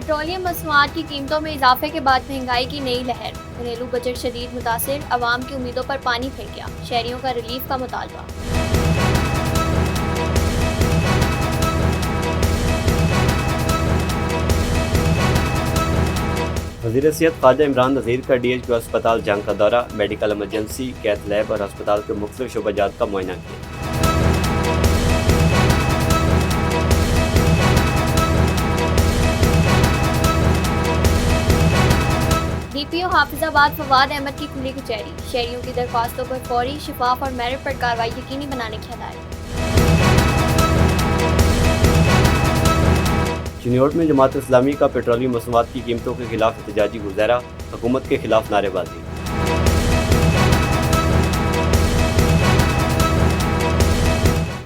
Petroleum मसनूआत की कीमतों में इजाफे के बाद महंगाई की नई लहर। घरेलू बजट शदीद मुतासिर, अवाम की उम्मीदों पर पानी फिर गया। शहरियों का रिलीफ का मुतालबा। वज़ीर सेहत ख्वाजा इमरान नज़ीर का DHQ अस्पताल जंग का दौरा, मेडिकल इमरजेंसी, कैथ लैब और अस्पताल के मुख्तलिफ शोबाजात का मुआयना किया। DPO हाफिजाबाद फवाद अहमद की खुली कचहरी। शहरियों की दरख्वास्तों पर फौरी, शिफाफ और मेरिट पर कार्रवाई यकीनी बनाने की हदायत। चिन्योट में जमात इस्लामी का पेट्रोलियम मसनूआत की कीमतों के खिलाफ एहतजाजी मुजाहरा, हुकूमत के खिलाफ नारेबाजी।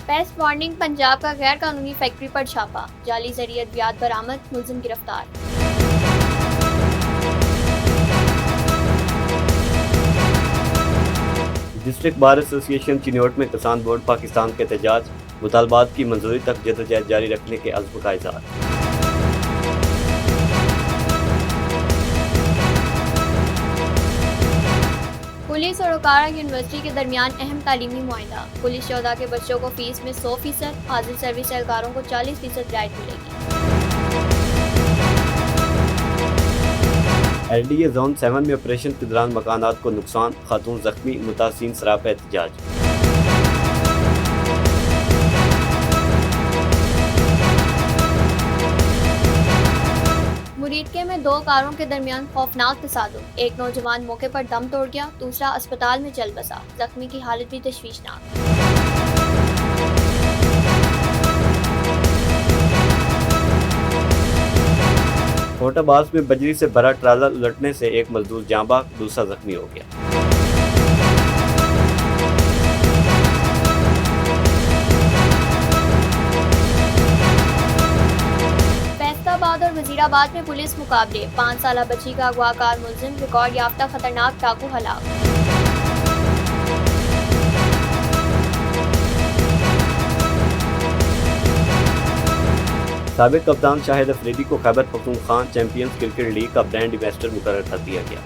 पेस्ट वार्निंग, पंजाब का गैर कानूनी फैक्ट्री पर छापा, जाली जरिए अद्वियात बरामद, मुलजिम गिरफ्तार। डिस्ट्रिक्ट बार एसोसिएशन चिन्योट में किसान बोर्ड पाकिस्तान के एहतजाज, मुतालबात की मंजूरी तक जदोजहद जारी रखने के अज़्म का इज़हार। पुलिस और ओकारा यूनिवर्सिटी के दरमियान अहम तालीमी मुआहिदा। पुलिस शोधा के बच्चों को फीस में 100%, हाजिर सर्विस एहलकारों को 40% रियायत मिलेगी। LDA जोन 7 में ऑपरेशन के दौरान मकानात को नुकसान, खातून जख्मी, मुतासिन सरापा एहतजाज। मुरीदके में दो कारों के दरमियान खौफनाक तसादुम, एक नौजवान मौके पर दम तोड़ गया, दूसरा अस्पताल में चल बसा। जख्मी की हालत भी तशवीशनाक। कोटाबाज में बजरी से भरा ट्राला उलटने से एक मजदूर जाँ बहक, दूसरा जख्मी हो गया। फैसलाबाद और वजीराबाद में पुलिस मुकाबले, 5 साला बच्ची का अगवाकार मुलजिम, रिकॉर्ड याफ्ता खतरनाक डाकू हलाक। साबिक कप्तान शाहिद अफरीदी को Khyber Pakhtunkhwa champions cricket league का ब्रांड एम्बेसडर मुकर्रर कर दिया गया।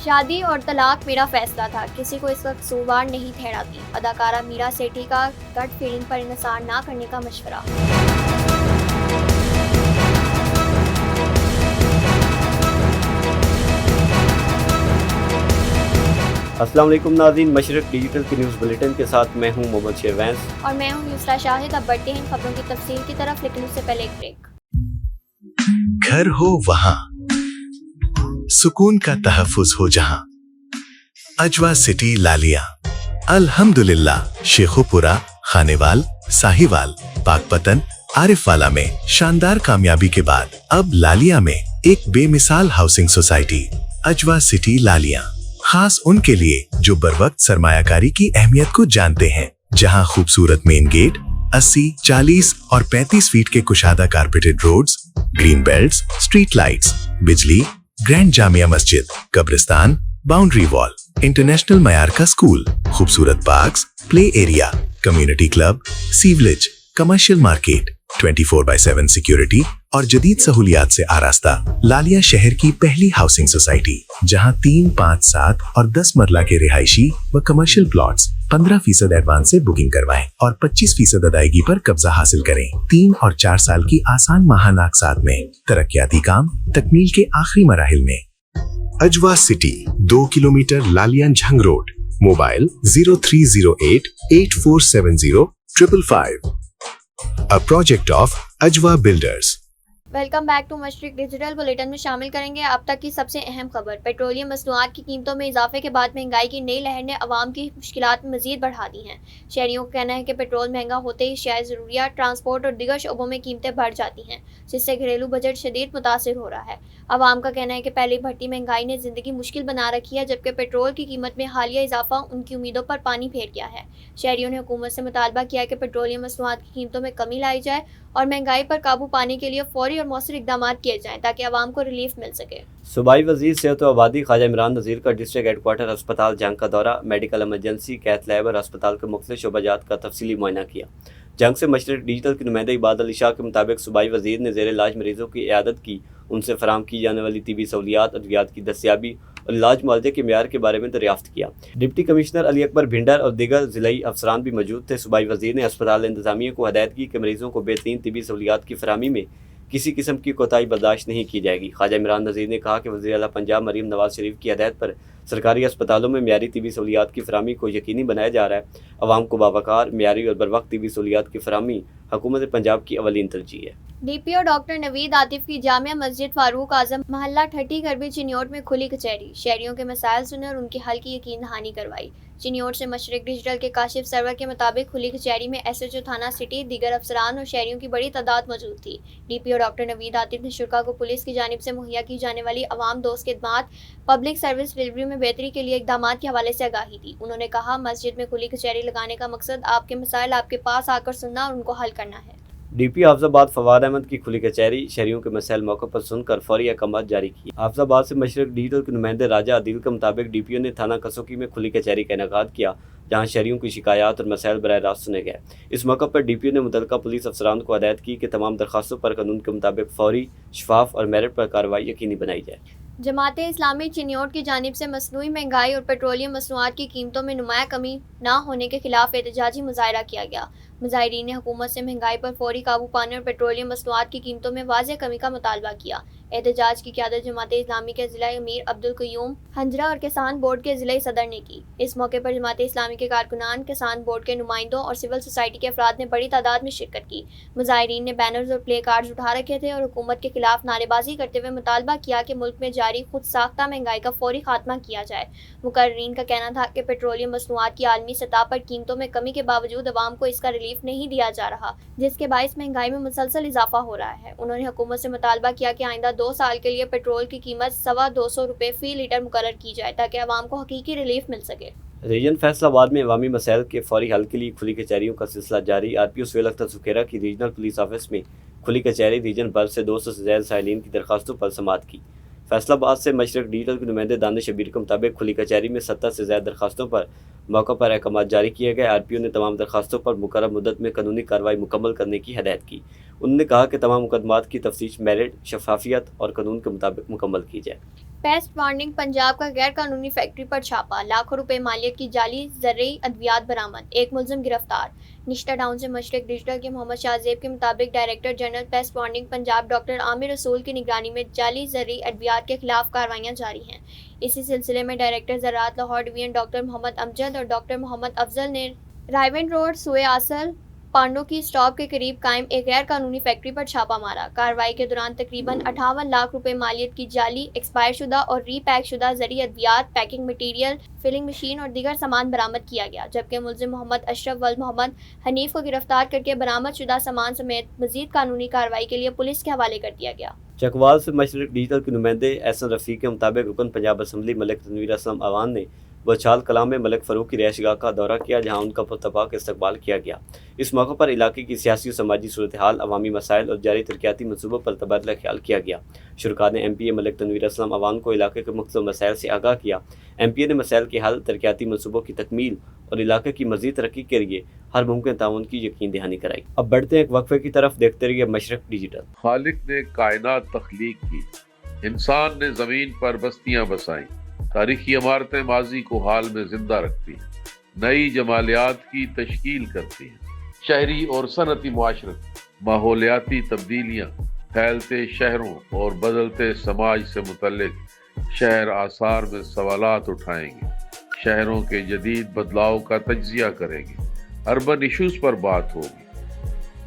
शादी और तलाक मेरा फैसला था, किसी को इसका कसूरवार नहीं ठहराती। अदाकारा मीरा सेठी का गट फीलिंग पर इन्हिसार ना करने का मशवरा। अस्सलाम वालेकुम नाज़रीन, मशरक डिजिटल के न्यूज़ बुलेटिन के साथ मैं हूं मोहम्मद शेरवैंस और मैं हूं यूसरा शाहिद। अब बढ़ते हैं खबरों की तफसील की तरफ, लेकिन उससे पहले एक ब्रेक। घर हो वहाँ, सुकून का तहफ़्फ़ुज़ हो जहाँ, अजवा सिटी लालिया। अल्हम्दुलिल्लाह, शेखोपुरा, खानेवाल, साहिवाल, पाकपतन, आरिफवाला में शानदार कामयाबी के बाद अब लालिया में एक बेमिसाल हाउसिंग सोसाइटी अजवा सिटी लालिया, खास उनके लिए जो बर वक्त सरमायाकारी की अहमियत को जानते हैं, जहां खूबसूरत मेन गेट, 80, 40 और 35 फीट के कुशादा carpeted roads, green belts, street lights, बिजली, ग्रैंड जामिया मस्जिद, कब्रिस्तान, बाउंड्री वॉल, इंटरनेशनल मयार का स्कूल, खूबसूरत parks, play area, community club, sewerage, commercial market, 24/7 security और जदीद सहूलियात से आरास्ता लालिया शहर की पहली हाउसिंग सोसाइटी, जहां 3, 5, 7 और 10 मरला के रिहायशी व कमर्शियल प्लॉट्स 15% एडवांस से बुकिंग करवाएं और 25% अदायगी पर कब्जा हासिल करें। 3 और 4 साल की आसान माहाना अक़सात में तरक्याती काम तकमील के आखिरी मराहिल में। Ajwa city, 2 kilometre Lalian Jhang road. Mobile 0308 8470 555। A project of Ajwa Builders। Welcome back to Mashriq digital bulletin में शामिल करेंगे अब तक की सबसे अहम खबर। पेट्रोलियम मसनूआत की कीमतों में इजाफे के बाद महंगाई की नई लहर ने अवाम की मुश्किलात में मजीद बढ़ा दी हैं। शहरियों का कहना है कि पेट्रोल महंगा होते ही अशियाए ज़रूरियात, ट्रांसपोर्ट और दीगर शोबों में कीमतें बढ़ जाती हैं, जिससे घरेलू बजट शदीद मुतासिर हो रहा है। अवाम का कहना है कि पहले बढ़ती महंगाई ने ज़िंदगी मुश्किल बना रखी है, जबकि पेट्रोल की कीमत में हालिया इजाफा उनकी उम्मीदों पर पानी फेर गया है। शहरियों ने हुकूमत से मुतालबा किया कि पेट्रोलियम मसनूआत की कीमतों में कमी लाई जाए और महंगाई पर काबू पाने के लिए फौरी और मौसर इक़दामात किए जाएँ ताकि आवाम को रिलीफ मिल सके। सूबाई वजीर सेहत व आबादी ख्वाजा इमरान नज़ीर का डिस्ट्रिक्ट हेडक्वार्टर अस्पताल जंग का दौरा, मेडिकल एमरजेंसी, कैथ लैब और अस्पताल के मुख्तलिफ शोबाजात का तफसीली मुआयना किया। जंग से मशरक डिजिटल के नुमाइंदे इबाद अली शाह के मुताबिक सूबाई वजीर ने ज़ेर इलाज मरीजों की इयादत की, उनसे फराम की जाने वाली तिबी सहूलियात, अद्वियात की दस्तियाबी और इलाज मुआवजे के म्यार के बारे में दरियाफ्त किया। डिप्टी कमिश्नर अली अकबर भिंडर और दीगर ज़िलाई अफसरान भी मौजूद थे। सूबाई वजीर ने अस्पताल इंतजामिया को हदायत की कि मरीजों को बेहतरीन तिबी सहूलियात की फराहमी में किसी किस्म की कोताही बर्दाश्त नहीं की जाएगी। ख्वाजा इमरान नज़ीर ने कहा कि वज़ीर आला पंजाब मरीम नवाज शरीफ की हदायत पर सरकारी अस्पतालों में म्यारी तिबी सहूलियात की फराहमी को यकीनी बनाया जा रहा है। अवाम को बावकार, म्यारी और बरवक्त तिबी सहूलियात की फराहमी हुकूमत पंजाब की अवलीन तरजीह है। डीपीओ डॉक्टर नवीद आतिफ की जामिया मस्जिद फारूक आजम महल्ला ठट्टी करबी चिन्योट में खुली कचहरी, शहरियों के मसाइल सुने और उनके हल की यकीन दहानी करवाई। चिन्योट से मशरक डिजिटल के काशिफ सरवर के मुताबिक खुली कचहरी में एसएचओ थाना सिटी, दीगर अफसरान और शहरियों की बड़ी तादाद मौजूद थी। डीपीओ डॉक्टर नवीद आतिफ ने शुरा को पुलिस की जानिब से मुहैया की जाने वाली अवाम दोस्त खिदमात, पब्लिक सर्विस डिलीवरी में बेहतरी के लिए इकदाम के हवाले से आगाही दी। उन्होंने कहा, मस्जिद में खुली कचहरी लगाने का मकसद आपके मसाइल आपके पास आकर सुनना और उनको हल करना है। डीपी हाफिजाबाद फवाद अहमद की खुली कचहरी, शहरियों के मसाइल मौके पर सुनकर फौरी अहकाम जारी किए। हाफिजाबाद से मशरक डिजिटल के नुमाइंदे राजा आदिल के मुताबिक डीपीओ ने थाना कसोकी में खुली कचहरी का इनेकाद किया, जहां शहरियों की शिकायत और मसाइल बराह रास्त सुने गए। इस मौके पर डीपीओ ने मुतल्लिका पुलिस अफसरान को हदायत की कि तमाम दरखास्तों पर कानून के मुताबिक फौरी, शफाफ और मेरिट पर कार्रवाई यकीनी बनाई जाए। जमाते इस्लामी चिन्योट की जानिब से मसनूई महंगाई और पेट्रोलियम मसनूआत की कीमतों में नुमाया कमी न होने के खिलाफ एहतजाजी मुजाहरा किया गया। मुजाहिरीन ने हुकूमत से महंगाई पर फौरी काबू पाने और पेट्रोलियम मसनूआत की कीमतों में वाज़ेह कमी का मुतालबा किया। एहतजाज की क़यादत जमाते इस्लामी के ज़िला अमीर अब्दुल क़य्यूम हंजरा और किसान बोर्ड के ज़िला सदर ने की। इस मौके पर जमाते इस्लामी के कारकुनान, किसान बोर्ड के नुमाइंदों और सिविल सोसाइटी के अफराद ने बड़ी तादाद में शिरकत की। मुजाहिरीन ने बैनर्स और प्ले कार्ड्स उठा रखे थे और हुकूमत के खिलाफ नारेबाजी करते हुए मुतालबा किया कि मुल्क में जारी खुद साख्ता महंगाई का फौरी खात्मा किया जाए। मुकर्रीन का कहना था कि पेट्रोलियम मसनूआत की आलमी सतह पर कीमतों में कमी के बावजूद अवाम को इसका रिलीफ नहीं दिया जा रहा, जिसके बायस महंगाई में मुसलसल इजाफा हो रहा है। उन्होंने हुकूमत से मुतालबा किया कि आइंदा 2 साल के लिए पेट्रोल की कीमत 225 रुपये फी लीटर मुकर्रर की जाए ताकि अवाम को हकीकी रिलीफ मिल सके। रीजन फैसलाबाद में अवामी मसाइल के फौरी हल के लिए खुली कचहरियों का सिलसिला जारी। आरपीओ सुहेल अख्तर सुखेरा की रीजनल पुलिस ऑफिस में खुली कचहरी रीजन भर से 200 से ज़्यादा साइलिन की दरखास्तों पर समाअत की। फैसलाबाद से मशरक डिजिटल के नुमाइंदे दानिश शबीर के मुताबिक खुली कचहरी में 70 से ज़्यादा दरखास्तों पर मौके पर अहकाम जारी किए गए। आरपीओ ने तमाम दरखास्तों पर मुकर्रर मुद्दत में कानूनी कार्रवाई मुकम्मल करने की हदायत की। उन्होंने कहा कि तमाम मुकदमात की तफ्तीश मेरिट, शफाफियत और कानून के मुताबिक मुकम्मल की जाए। पेस्ट वार्निंग पंजाब का गैर कानूनी फैक्ट्री पर छापा, लाखों रुपए मालियत की जाली ज़रूरी अद्वियात बरामद, एक मुलजिम गिरफ्तार। निश्ता टाउन से मशरक डिजिटल के मोहम्मद शाहजेब के मुताबिक director general paste warning Punjab doctor Aamir रसूल की निगरानी में जाली ज़रूरी अद्वियात के खिलाफ कार्रवाइयाँ जारी हैं। इसी सिलसिले में डायरेक्टर ज़राअत लाहौर डिवीजन डॉक्टर मोहम्मद अमजद और डॉक्टर मोहम्मद अफजल ने रायवेंड रोड सुए आसल पांडो की स्टॉप के करीब कायम एक गैर कानूनी फैक्ट्री पर छापा मारा। कार्रवाई के दौरान तकरीबन 58 लाख रुपए मालियत की जाली, एक्सपायर शुदा और रीपैक शुदा ज़रूरी अद्वियात, पैकिंग मटीरियल, फिलिंग मशीन और दीगर सामान बरामद किया गया, जबकि मुलजिम मोहम्मद अशरफ वल मोहम्मद हनीफ को गिरफ्तार करके बरामद शुदा सामान समेत मजीद कानूनी कार्रवाई के लिए पुलिस के हवाले कर दिया गया। चकवाल से मशरक डिजिटल के नुमाइंदे एहसन रफ़ीक के मुताबिक रुकन पंजाब असम्बली मलिक तनवीर असलम अवान ने बचाल कलाम में मलिक फ़ारूक की रिहाइशगाह का दौरा किया, जहाँ उनका पुरतपाक इस्तकबाल किया गया। इस मौके पर इलाके की सियासी और समाजी सूरत हाल, अवामी मसाइल और जारी तरक्याती मनसूबों पर तबादला ख्याल किया गया। शुरका ने MPA मलिक तनवीर असलम अवान को इलाके के मुख्तलिफ मसाइल से आगाह किया। MPA ने मसाइल के हल, तरक्याती मनसूबों की तकमील और इलाके की मज़ीद तरक्की के लिए हर मुमकिन ताउन की यकीन दहानी कराई। अब बढ़ते हैं एक वक्फे की तरफ, देखते रहिए मशरक डिजिटल। खालिक ने कायनात तख्लीक की, इंसान ने ज़मीन पर बस्तियां बसाई, तारीखी इमारतें माजी को हाल में जिंदा रखती हैं, नई जमालियात की तश्कील करती हैं। शहरी और सनती मुआशरत, माहौलियाती तब्दीलियाँ, फैलते शहरों और बदलते समाज से मुतल्लिक शहर आसार में सवालात उठाएंगे, शहरों के जदीद बदलाव का तज्जिया करेंगे, अर्बन इशूज़ पर बात होगी,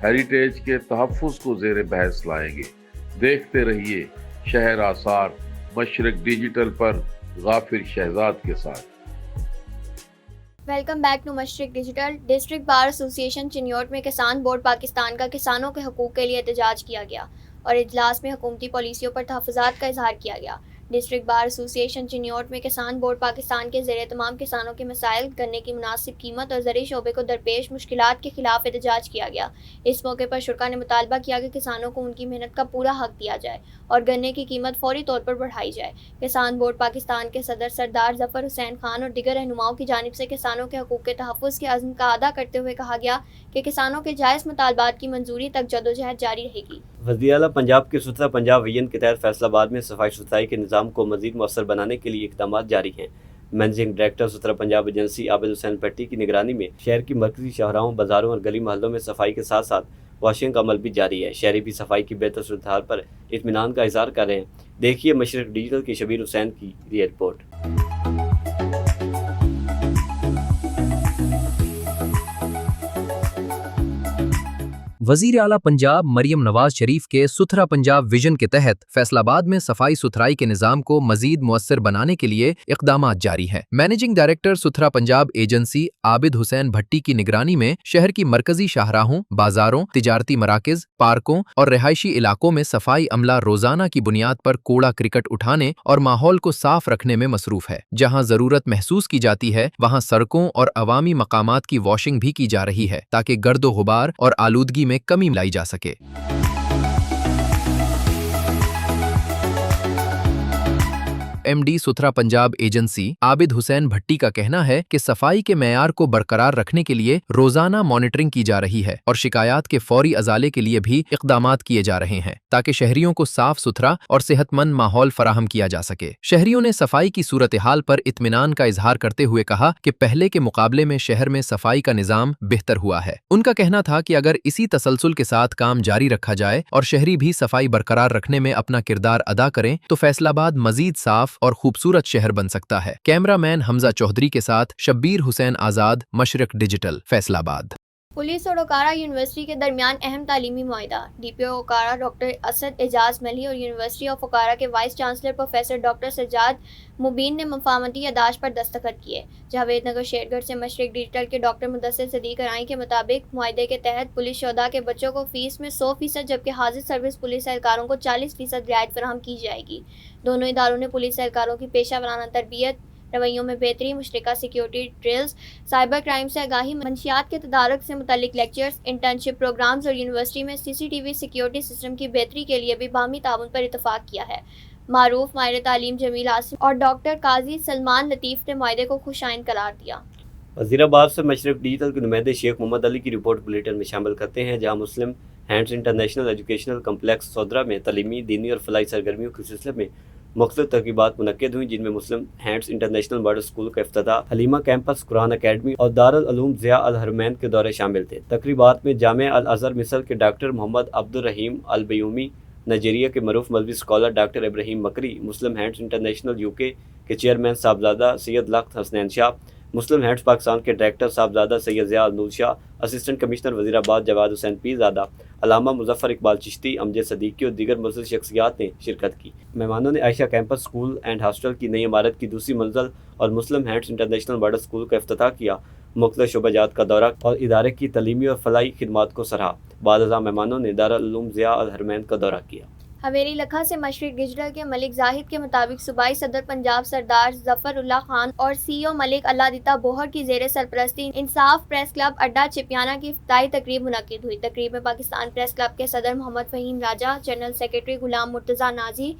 हेरिटेज के तहफ़्फ़ुज़ को ज़ेर बहस लाएंगे। देखते रहिए शहर आसार मशरक डिजिटल पर गाफिर शहजाद के साथ। Welcome back to Mashriq digital. District bar association Chiniot में किसान बोर्ड पाकिस्तान का किसानों के हकूक़ के लिए एहतजाज किया गया और इजलास में हुकूमती पॉलिसियों पर तहफ़्फ़ुज़ात का इजहार किया गया। ڈسٹرکٹ بار ایسوسی ایشن چنیوٹ میں کسان بورڈ پاکستان کے زیر اہتمام کسانوں کے مسائل، گنے کی مناسب قیمت اور زرعی شعبے کو درپیش مشکلات کے خلاف احتجاج کیا گیا۔ اس موقع پر شرکا نے مطالبہ کیا کہ کسانوں کو ان کی محنت کا پورا حق دیا جائے اور گنے کی قیمت فوری طور پر بڑھائی جائے۔ کسان بورڈ پاکستان کے صدر سردار ظفر حسین خان اور دیگر رہنماؤں کی جانب سے کسانوں کے حقوق کے تحفظ کے عزم کا اعادہ کرتے ہوئے کہا گیا کہ کسانوں کے جائز مطالبات کی منظوری تک جدوجہد جاری رہے گی۔ وزیر اعلیٰ پنجاب کے ستھرا پنجاب وژن کے تحت فیصل آباد میں صفائی ستھرائی کے نظام کو مزید مؤثر بنانے کے لیے اقدامات جاری ہیں۔ مینیجنگ ڈائریکٹر ستھرا پنجاب ایجنسی عابد حسین بھٹی کی نگرانی میں شہر کی مرکزی شاہراہوں، بازاروں اور گلی محلوں میں صفائی کے ساتھ ساتھ واشنگ کا عمل بھی جاری ہے۔ شہری بھی صفائی کی بہتر صورتحال پر اطمینان کا اظہار کر رہے ہیں۔ دیکھیے مشرق ڈیجیٹل کے شبیر حسین کی یہ رپورٹ۔ وزیر اعلیٰ پنجاب مریم نواز شریف کے ستھرا پنجاب وژن کے تحت فیصل آباد میں صفائی ستھرائی کے نظام کو مزید مؤثر بنانے کے لیے اقدامات جاری ہیں۔ مینیجنگ ڈائریکٹر ستھرا پنجاب ایجنسی عابد حسین بھٹی کی نگرانی میں شہر کی مرکزی شاہراہوں، بازاروں، تجارتی مراکز، پارکوں اور رہائشی علاقوں میں صفائی عملہ روزانہ کی بنیاد پر کوڑا کرکٹ اٹھانے اور ماحول کو صاف رکھنے میں مصروف ہے۔ جہاں ضرورت محسوس کی جاتی ہے وہاں سڑکوں اور عوامی مقامات کی واشنگ بھی کی جا رہی ہے تاکہ گرد و غبار اور آلودگی میں کمی لائی جا سکے۔ ایم ڈی ستھرا پنجاب ایجنسی عابد حسین بھٹی کا کہنا ہے کہ صفائی کے معیار کو برقرار رکھنے کے لیے روزانہ مانیٹرنگ کی جا رہی ہے اور شکایات کے فوری ازالے کے لیے بھی اقدامات کیے جا رہے ہیں تاکہ شہریوں کو صاف ستھرا اور صحت مند ماحول فراہم کیا جا سکے۔ شہریوں نے صفائی کی صورتحال پر اطمینان کا اظہار کرتے ہوئے کہا کہ پہلے کے مقابلے میں شہر میں صفائی کا نظام بہتر ہوا ہے۔ ان کا کہنا تھا کہ اگر اسی تسلسل کے ساتھ کام جاری رکھا جائے اور شہری بھی صفائی برقرار رکھنے میں اپنا کردار ادا کریں تو فیصل آباد مزید صاف اور خوبصورت شہر بن سکتا ہے۔ کیمرہ مین حمزہ چودھری کے ساتھ شبیر حسین آزاد، مشرق ڈیجیٹل، فیصل آباد۔ پولیس اور اوکارا یونیورسٹی کے درمیان اہم تعلیمی معاہدہ۔ D P O Okara doctor Asad Ejaz Malhi اور یونیورسٹی آف اوکارا کے vice chancellor professor doctor Sajjad Mubeen نے مفاہمتی یادداشت پر دستخط کیے۔ جاوید نگر شیر گڑھ سے مشرق ڈیجیٹل کے ڈاکٹر مدثر صدیق ارائیں کے مطابق معاہدے کے تحت پولیس شہداء کے بچوں کو فیس میں 100% جبکہ حاضر سروس پولیس اہلکاروں کو 40% رعایت فراہم کی جائے گی۔ دونوں اداروں نے پولیس اہلکاروں کی پیشہ ورانہ تربیت، رویوں میں بہتری، مشترکہ سیکیورٹی ڈرلز، سائبر کرائم سے آگاہی، منشیات کے تدارک سے متعلق لیکچرز، انٹرنشپ پروگرامز اور یونیورسٹی میں CCTV سیکیورٹی سسٹم کی بہتری کے لیے بھی باہمی تعاون پر اتفاق کیا ہے۔ معروف ماہر تعلیم جمیل عاصم اور ڈاکٹر قاضی سلمان لطیف نے معاہدے کو خوش آئند قرار دیا۔ وزیر آباد سے مشرق ڈیجیٹل کے نمائندے شیخ محمد علی کی رپورٹ بلیٹن میں شامل کرتے ہیں، جہاں مسلم ہینڈز انٹرنیشنل ایجوکیشنل کمپلیکس سودرا میں تعلیمی، دینی اور فلاحی سرگرمیوں کے سلسلے میں مختلف تقریبات منعقد ہوئیں، جن میں مسلم ہینڈز انٹرنیشنل ماڈل اسکول کا افتتاح، حلیمہ کیمپس، قرآن اکیڈمی اور دارالعلوم ضیاء الحرمین کے دورے شامل تھے۔ تقریبات میں جامعہ الازہر مصر کے ڈاکٹر محمد عبدالرحیم البیومی، نائجیریا کے معروف مذہبی اسکالر ڈاکٹر ابراہیم مکری، مسلم ہینڈز انٹرنیشنل UK کے چیئرمین صاحبزادہ سید لخت حسنین شاہ، مسلم ہینڈز پاکستان کے ڈائریکٹر صاحبزادہ سید ضیاء النور شاہ، اسسٹنٹ کمشنر وزیر آباد جواد حسین پیرزادہ، علامہ مظفر اقبال چشتی، امجد صدیقی اور دیگر مؤثر شخصیات نے شرکت کی۔ مہمانوں نے عائشہ کیمپس اسکول اینڈ ہاسٹل کی نئی عمارت کی دوسری منزل اور مسلم ہینڈز انٹرنیشنل ماڈل اسکول کا افتتاح کیا، مختلف شعبہ جات کا دورہ اور ادارے کی تعلیمی اور فلاحی خدمات کو سراہا۔ بعد ازاں مہمانوں نے دارالعلوم ضیاء الحرمین کا دورہ کیا۔ حویلی لکھا سے مشرق ڈیجیٹل کے ملک زاہد کے مطابق صوبائی صدر پنجاب سردار ظفر اللہ خان اور CEO ملک اللہ دیتا بوہر کی زیر سرپرستی انصاف پریس کلب اڈا چپیانہ کی افتتاحی تقریب منعقد ہوئی۔ تقریب میں پاکستان پریس کلب کے صدر محمد فہیم راجہ، general secretary Ghulam Murtaza Nazi,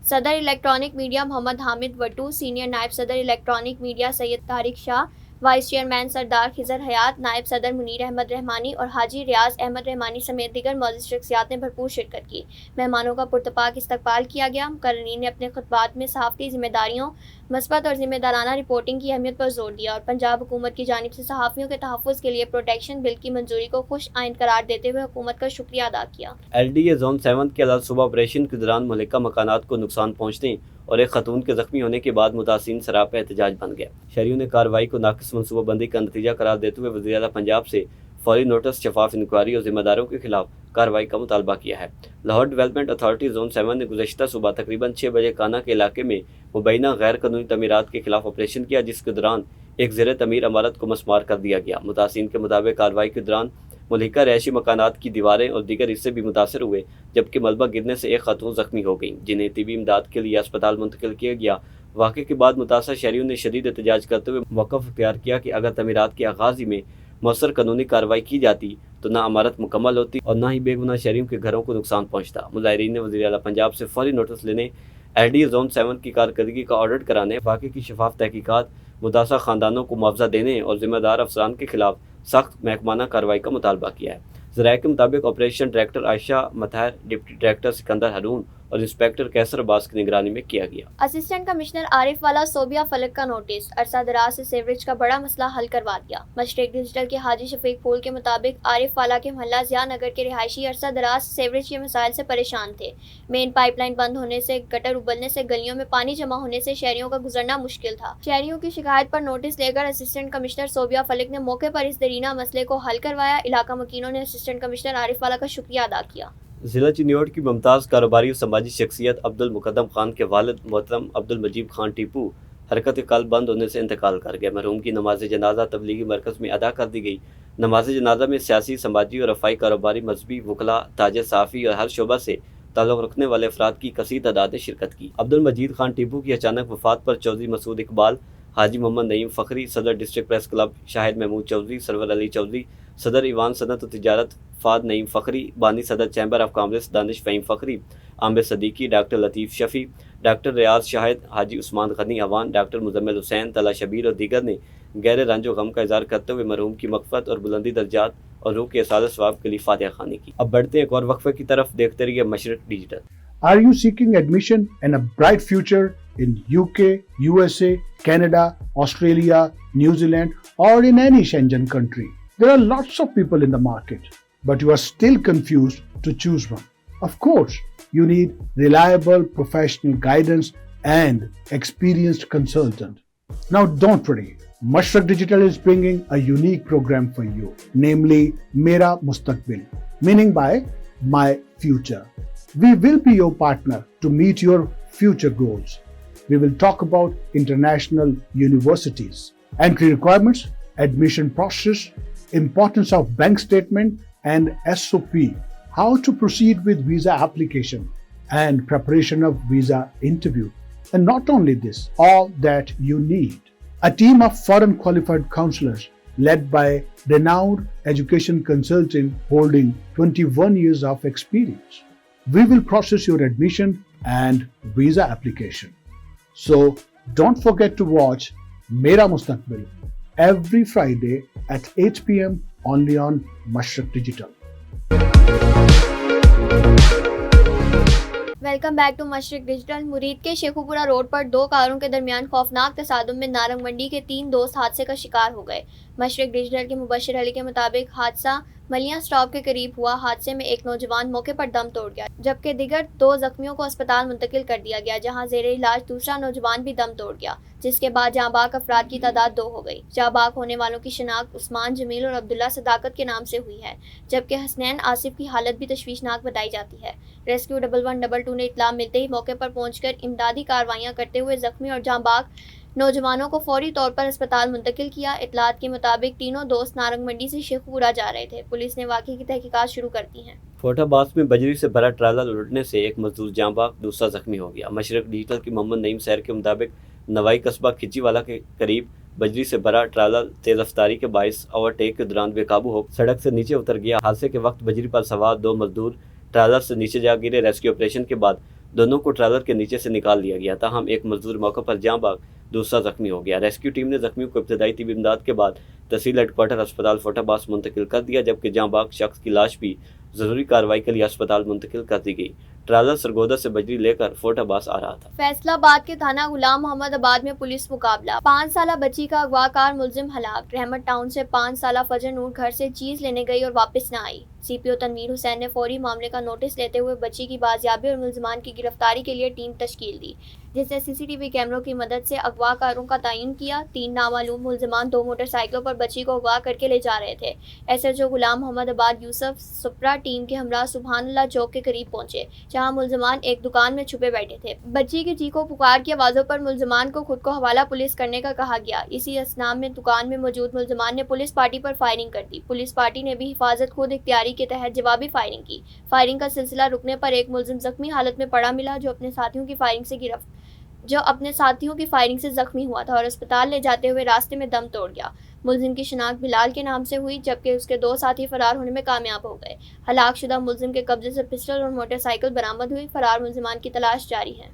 صدر الیکٹرانک میڈیا محمد حامد وٹو، سینئر نائب صدر الیکٹرانک میڈیا سید طارق شاہ، وائس چیئرمین سردار خضر حیات، نائب صدر منیر احمد رحمانی اور حاجی ریاض احمد رحمانی سمیت دیگر معزز شخصیات نے بھرپور شرکت کی۔ مہمانوں کا پرتپاک استقبال کیا گیا۔ مقررین نے اپنے خطبات میں صحافتی ذمہ داریوں، مثبت اور ذمہ دارانہ رپورٹنگ کی اہمیت پر زور دیا اور پنجاب حکومت کی جانب سے صحافیوں کے تحفظ کے لیے پروٹیکشن بل کی منظوری کو خوش آئند قرار دیتے ہوئے حکومت کا شکریہ ادا کیا۔ LDA زون 7 کے عدالت صوبہ آپریشن کے دوران مہلکہ مکانات کو نقصان پہنچنے اور ایک خاتون کے زخمی ہونے کے بعد متاثرین سراپا احتجاج بن گیا۔ شہریوں نے کارروائی کو ناقص منصوبہ بندی کا نتیجہ قرار دیتے ہوئے وزیر اعلیٰ پنجاب سے فوری نوٹس، شفاف انکوائری اور ذمہ داروں کے خلاف کارروائی کا مطالبہ کیا ہے۔ لاہور ڈیولپمنٹ اتھارٹی زون 7 نے گزشتہ صبح تقریباً 6 بجے کانا کے علاقے میں مبینہ غیر قانونی تعمیرات کے خلاف آپریشن کیا، جس کے دوران ایک زیر تعمیر عمارت کو مسمار کر دیا گیا۔ متاثرین کے مطابق کارروائی کے دوران मुल्हिका रहायशी मकानात की दीवारें और दीगर हिस्से भी मुतासर हुए, जबकि मलबा गिरने से एक खातून जख्मी हो गई, जिन्हें तिबी इमदाद के लिए अस्पताल मुंतकिल किया गया। वाक़े के बाद मुतासर शहरियों ने शदीद एहतजाज करते हुए मौक़िफ़ इख्तियार किया कि अगर तमीरात के आगाज़ ही में मौसर कानूनी कार्रवाई की जाती तो ना इमारत मुकम्मल होती और ना ही बेगुनाह शहरियों के घरों को नुकसान पहुँचता। मुज़ाहिरीन ने वज़ीर आला पंजाब से फौरी नोटिस लेने, LDA ज़ोन 7 की कारकर्दगी का ऑडिट कराने, वाक़े की शफाफ तहकीकात, मुतासर ख़ानदानों को मुआवजा देने और ज़िम्मेदार अफसरान के खिलाफ सख्त महकमाना कार्रवाई का मुतालबा किया है। ज़राए के मुताबिक operation director Ayesha Mutahar, deputy director Sikandar Haroon और इंस्पेक्टर कैसर अब्बास की निगरानी में किया गया। असिस्टेंट कमिश्नर आरिफ वाला सोबिया फलक का नोटिस, अरसा दराज से सीवरेज का बड़ा मसला हल करवा दिया। मशरिक डिजिटल के हाजी शफीक फूल के मुताबिक आरिफ वाला के मोहल्ला ज़िया नगर के रिहायशी अरसा दराज सीवरेज के मसाइल से परेशान थे। मेन पाइपलाइन बंद होने से, गटर उबलने से, गलियों में पानी जमा होने से शहरियों का गुजरना मुश्किल था। शहरियों की शिकायत पर नोटिस लेकर असिस्टेंट कमिश्नर सोबिया फलक ने मौके पर इस दरीना मसले को हल करवाया। इलाका मकीनों ने असिस्टेंट कमिश्नर आरिफ वाला का शुक्रिया अदा किया। ज़िला चिन्योट की मुमताज़ कारोबारी और समाजी शख्सियत अब्दुल मुकद्दम खान के वालिद मोहतरम अब्दुल मजीब खान टीपू हरकत कल्ब बंद होने से इंतकाल कर गए। मरहूम की नमाज जनाजा तबलीगी मरकज़ में अदा कर दी गई। नमाज जनाजा में सियासी, समाजी और रफ़ाई कारोबारी, मजहबी, वकला, ताजिर, साफ़ी और हर शोबा से ताल्लुक़ रखने वाले अफराद की कसीर तादाद ने शिरकत की। अब्दुल मजीद खान टीपू की अचानक वफ़ात पर चौधरी मसूद इकबाल, हाजी मोहम्मद नईम फ़खरी, सदर district press club Shahid Mahmood Chaudhry, Sarwar Ali Chaudhry, सदर ईवान सनत और तिजारत फाद नईम फ़खरी, बानी सदर chamber of commerce Danish Faheem Fakhri, Amir Siddiqui, doctor Latif Shafi, doctor Riaz Shahid, Haji Usman Ghani Awan, doctor Muzammil Hussain, Talha Shabbir और दीगर ने गहरे रंजो गम का इज़हार करते हुए मरहूम की मग़फ़रत और बुलंदी दर्जात और रूह के एहसास सवाब के लिए फातिहा ख़वानी की। अब बढ़ते हैं एक और वक्फे की तरफ, देखते रहिए मशरिक digital. Are you seeking admission and a bright future in UK, USA, Canada, Australia, New Zealand, or in any Schengen country? There are lots of people in the market, but you are still confused to choose one. Of course, you need reliable professional guidance and experienced consultant. Now don't worry. Mashrak Digital is bringing a unique program for you, namely Mera Mustaqbil, meaning by My Future. We will be your partner to meet your future goals. We will talk about international universities, entry requirements, admission process, importance of bank statement and SOP, how to proceed with visa application and preparation of visa interview. And not only this, all that you need. A team of foreign qualified counselors led by renowned education consultant holding 21 years of experience. We will process your admission and visa application. So don't forget to watch Mera Mustaqbil every Friday at 8 p.m. only on Mashrak Digital. Welcome back to Mashriq digital. Muridke Sheikhupura road पर दो कारों के दरमियान खौफनाक तसादुम में नारंग मंडी के 3 दोस्त हादसे का शिकार हो गए। मशरिक डिजिटल के मुबशिर अली के मुताबिक हादसा मलिया स्टॉप के करीब हुआ। हादसे में एक नौजवान मौके पर दम तोड़ गया, जबकि दिगर 2 जख्मियों को अस्पताल मुंतकिल कर दिया गया, जहां जेरे इलाज दूसरा नौजवान भी दम तोड़ गया, जिसके बाद जांबाग अफराद की तादाद 2 हो गई। जांबाग होने वालों की शिनाख्त उस्मान, जमील और अब्दुल्ला सदाकत के नाम से हुई है, जबकि हसनैन आसिफ की हालत भी तशवीशनाक बताई जाती है। रेस्क्यू 1122 ने इत्तला मिलते ही मौके पर पहुंचकर इमदादी कार्रवाइयां करते हुए जख्मी और जांबाग नौजवानों को फौरी तौर पर अस्पताल मुंतकिल किया। इतलात के मुताबिक तीनों दोस्त नारंग मंडी से शेखपुरा जा रहे थे। पुलिस ने वाक़े की तहकीकात शुरू कर दी है। फोटाबाद में बजरी से भरा ट्राला उलटने से एक मजदूर जांबाग, दूसरा जख्मी हो गया। मशरक डिजिटल की मोहम्मद नईम सैर के मुताबिक नवाई कस्बा खिचीवाला के करीब बजरी से भरा ट्राला तेज रफ्तारी के बायस ओवरटेक के दौरान बेकाबू हो सड़क से नीचे उतर गया। हादसे के वक्त बजरी पर सवार 2 मजदूर ट्रालर से नीचे जा गिरे। रेस्क्यू ऑपरेशन के बाद दोनों को ट्रालर के नीचे से निकाल लिया गया। ताहम एक मजदूर मौके पर जांबाग, दूसरा जख्मी हो गया। रेस्क्यू टीम ने जख्मियों को इब्तदाई तिबी इमदाद के बाद तहसील हेडक्वार्टर अस्पताल फोटाबाद मुंतकिल कर दिया, जबकि जांबाग शख्स की लाश भी जरूरी कार्रवाई के लिए अस्पताल मुंतकिल कर दी गई। ट्रालर सरगोदा से बजरी लेकर फोटाबाद आ रहा था। फैसलाबाद के थाना गुलाम मोहम्मद आबाद में पुलिस मुकाबला। 5 साला बच्ची का अगवाकार मुलजिम हलाक। रहमत टाउन से 5 साला फजर नूर घर से चीज लेने गई और वापस न आई। CPO तनवीर हुसैन ने फौरी मामले का नोटिस लेते हुए बच्ची की बाजियाबी और मुलजमान की गिरफ्तारी के लिए टीम तश्कील दी। जिससे CCTV कैमरों की मदद से अगवाकारों का तयन किया। 3 नामालूम मुलजमान 2 मोटरसाइकिलों पर बच्ची को अगवा करके ले जा रहे थे। SHO गुलाम मोहम्मद आबाद यूसुफ सुपरा टीम के हमरा सुबहानल्लाह चौक के करीब पहुंचे, जहां मुलजमान एक दुकान में छुपे बैठे थे। बच्ची की चीखों पुकार की आवाज़ों पर मुलजमान को खुद को हवाला पुलिस करने का कहा गया। इसी असना में दुकान में मौजूद मुलजमान ने पुलिस पार्टी पर फायरिंग कर दी। पुलिस पार्टी ने भी हिफाजत खुद इख्तियारी के तहत जवाबी फायरिंग की। फायरिंग का सिलसिला रुकने पर एक मुलजिम जख्मी हालत में पड़ा मिला, जो अपने साथियों की फायरिंग से जख्मी हुआ था और अस्पताल ले जाते हुए रास्ते में दम तोड़ गया। मुलजिम की शिनाख्त बिलाल के नाम से हुई, जबकि उसके 2 साथी फरार होने में कामयाब हो गए। हलाकशुदा मुलजिम के कब्जे से पिस्टल और मोटरसाइकिल बरामद हुई। फरार मुलजिमान की तलाश जारी है।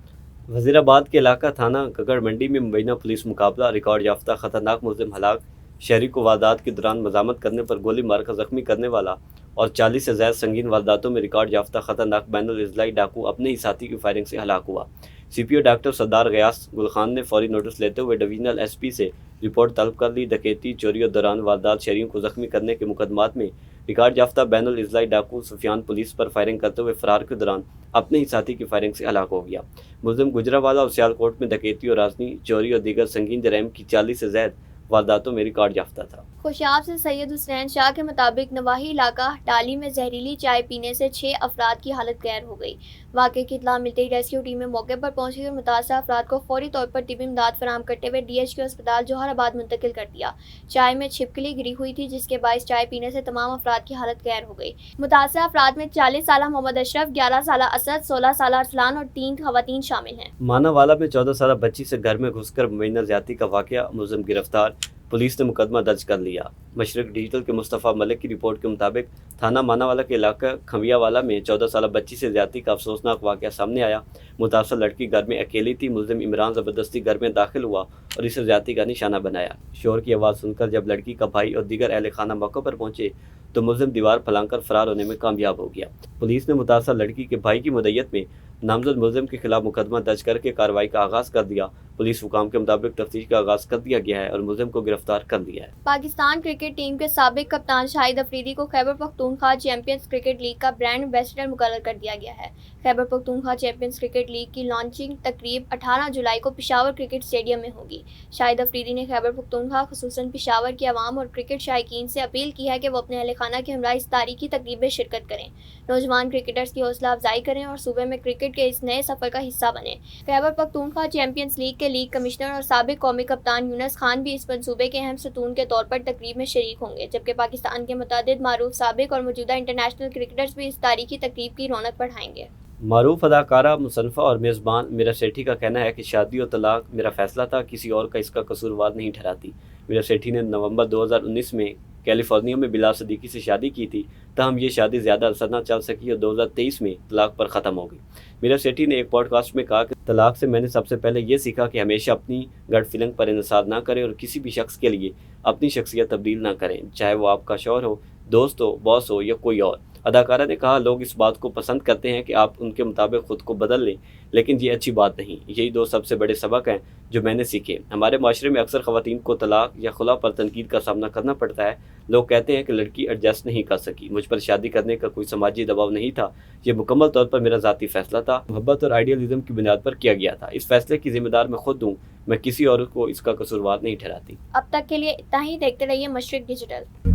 वज़ीराबाद के इलाका थाना ककड़ मंडी में मुबैना पुलिस मुकाबला, रिकॉर्ड याफ्ता खतरनाक मुलजिम हलाक, शहरी को वारदात के दौरान मजामत करने पर गोली मारकर जख्मी करने वाला और 40 से ज़्यादा संगीन वारदातों में रिकॉर्ड याफ्ता खतरनाक बैनुल इज़लाई डाकू अपने ही साथी की फायरिंग से हलाक हुआ। CPO डॉक्टर सरदार गयास गुल खान ने फौरी नोटिस लेते हुए डिवीजनल SP से रिपोर्ट तलब कर ली। डकैती, चोरी और दौरान वारदात शहरियों को जख्मी करने के मुकदमात में रिकॉर्ड याफ्ता बैनुल इज़लाई डाकू सुफियान पुलिस पर फायरिंग करते हुए फरार के दौरान अपने ही साथी की फायरिंग से हलाक हो गया। मुलजिम गुजरावाला और सियालकोट में डकैती और राजनी, चोरी और दीगर संगीन जराइम की 40 से ज़्यादा वारदातों में रिकॉर्ड याफ्ता था। खुशाब से सैयद हुसैन शाह के मुताबिक नवाही इलाका टाली में जहरीली चाय पीने से 6 अफराद की हालत गैर हो गई। वाक़े की इत्तला मिलते ही रेस्क्यू टीमें मौके पर पहुंची और मुतासर अफराद को फौरी तौर पर तिब्बी इमदाद फराहम करते हुए DHQ अस्पताल जौहराबाद मुंतकिल कर दिया। चाय में छिपकली गिरी हुई थी, जिसके बायस चाय पीने से तमाम अफराद की हालत गैर हो गई। मुतासर अफराद में 40 साला मोहम्मद अशरफ, 11 साला असद, 16 साला अरसलान और 3 खवातीन शामिल हैं। मानावाला में 14 साला बच्ची से घर में घुसकर मुबैना ज्यादती का वाक़या, मुलजिम गिरफ्तार, पुलिस ने मुकदमा दर्ज कर लिया। मशरक डिजिटल के मुस्तफ़ा मलिक की रिपोर्ट के मुताबिक थाना मानावाला के इलाका खमियावाला में 14 साला बच्ची से ज्यादती का अफसोसनाक वाक़या सामने आया। मुतासर लड़की घर में अकेली थी। मुलजिम इमरान ज़बरदस्ती घर में दाखिल हुआ और इसे ज्यादती का निशाना बनाया। शोर की आवाज़ सुनकर जब लड़की का भाई और दीगर अहले खाना मौके पर पहुंचे तो मुलजिम दीवार फैलाकर फरार होने में कामयाब हो गया। पुलिस ने मुतासर लड़की के भाई की मदय्यत में नामजद मुलजिम के खिलाफ मुकदमा दर्ज करके कार्रवाई का आगाज़ कर दिया। पुलिस हुकाम के मुताबिक तफ्तीश का आगाज़ कर दिया गया है और मुलजिम को गिरफ्तार कर लिया है। पाकिस्तान क्रिकेट टीम के साबिक कप्तान शाहिद अफरीदी को Khyber Pakhtunkhwa champions cricket league का ब्रांड एम्बेसडर मुकर्रर कर दिया गया है। Khyber Pakhtunkhwa champions cricket league की लॉन्चिंग तकरीब 18 जुलाई को पेशावर क्रिकेट स्टेडियम में होगी। शाहिद अफरीदी ने खैबर पख्तूनख्वा खुसूसन पेशावर के अवाम और क्रिकेट शायकीन से अपील की है कि वो अपने अहले खाना के हमरा इस तारीखी तकरीब में शिरकत करें, नौजवान क्रिकेटर्स की हौसला अफजाई करें और सूबे में क्रिकेट के इस नए सफर का हिस्सा बने। खैबर पख्तूनख्वा चैंपियंस लीग के लीग कमिश्नर और साबिक कौमी कप्तान यूनस खान भी इस मंसूबे के अहम सतून के तौर पर तकरीब में शरीक होंगे, जबकि पाकिस्तान के मुतअद्दिद मारूफ साबिक और मौजूदा इंटरनेशनल क्रिकेटर्स भी इस तारीखी तकरीब की रौनक बढ़ाएंगे। मारूफ अदाकारा, मुसन्निफा और मेज़बान मीरा सेठी का कहना है कि शादी और तलाक मेरा फैसला था, किसी और का इसका कसूरवार नहीं ठहराती। मीरा सेठी ने नवंबर 2019 में कैलिफोर्निया में बिलाल सदीकी से शादी की थी, तहम ये शादी ज़्यादा अरसा न चल सकी और 2023 में तलाक पर ख़त्म हो गई। मीरा सेठी ने एक पॉडकास्ट में कहा कि तलाक से मैंने सबसे पहले ये सीखा कि हमेशा अपनी गट फीलिंग पर इन्हिसार ना करें और किसी भी शख्स के लिए अपनी शख्सियत तब्दील ना करें, चाहे वो आपका शौहर हो, दोस्त हो, बॉस हो या कोई और। अदाकारा ने कहा, लोग इस बात को पसंद करते हैं कि आप उनके मुताबिक ख़ुद को बदल लें, लेकिन ये अच्छी बात नहीं। यही 2 सबसे बड़े सबक हैं जो मैंने सीखे। हमारे माशरे में अक्सर ख़वातीन को तलाक या खुला पर तनकीद का सामना करना पड़ता है। लोग कहते हैं कि लड़की एडजस्ट नहीं कर सकी। मुझ पर शादी करने का कोई समाजी दबाव नहीं था, ये मुकम्मल तौर पर मेरा ज़ाती फ़ैसला था, मोहब्बत और आइडियलिज्म की बुनियाद पर किया गया था। इस फैसले की जिम्मेदार मैं खुद हूँ, मैं किसी और को इसका कसूरवार नहीं ठहराती। अब तक के लिए इतना ही। देखते रहिए मशरिक डिजिटल।